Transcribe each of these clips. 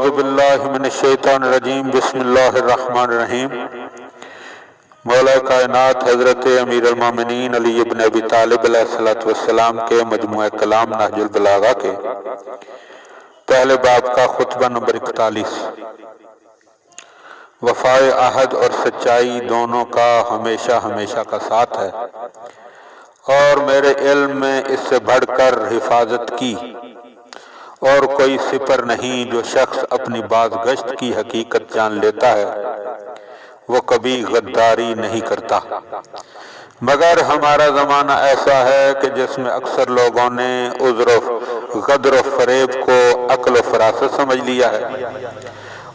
اعوذ باللہ من الشیطان الرجیم بسم اللہ الرحمن الرحیم۔ مولا کائنات حضرت امیر المومنین علی ابن ابی طالب علیہ السلام کے مجموعہ کلام نہج البلاغہ کے پہلے باب کا خطبہ نمبر 41۔ وفائے عہد اور سچائی دونوں کا ہمیشہ ہمیشہ کا ساتھ ہے، اور میرے علم میں اس سے بڑھ کر حفاظت کی اور کوئی سپر نہیں۔ جو شخص اپنی بازگشت کی حقیقت جان لیتا ہے وہ کبھی غداری نہیں کرتا، مگر ہمارا زمانہ ایسا ہے کہ جس میں اکثر لوگوں نے عذر و غدر و فریب کو عقل و فراست سمجھ لیا ہے،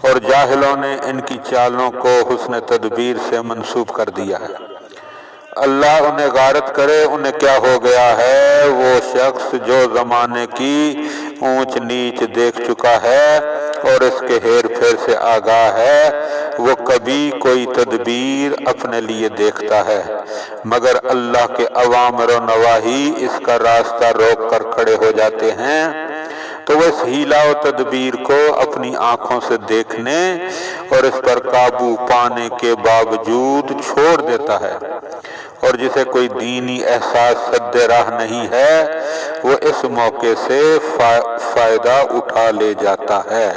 اور جاہلوں نے ان کی چالوں کو حسن تدبیر سے منسوب کر دیا ہے۔ اللہ انہیں غارت کرے، انہیں کیا ہو گیا ہے۔ وہ شخص جو زمانے کی اونچ نیچ دیکھ چکا ہے اور اس کے ہیر پھیر سے آگاہ ہے، وہ کبھی کوئی تدبیر اپنے لیے دیکھتا ہے، مگر اللہ کے اوامر و نواہی اس کا راستہ روک کر کھڑے ہو جاتے ہیں تو وہ اس ہیلا و تدبیر کو اپنی آنکھوں سے دیکھنے اور اس پر قابو پانے کے باوجود چھوڑ دیتا ہے، اور جسے کوئی دینی احساس سد راہ نہیں ہے وہ اس موقع سے فائدہ اٹھا لے جاتا ہے۔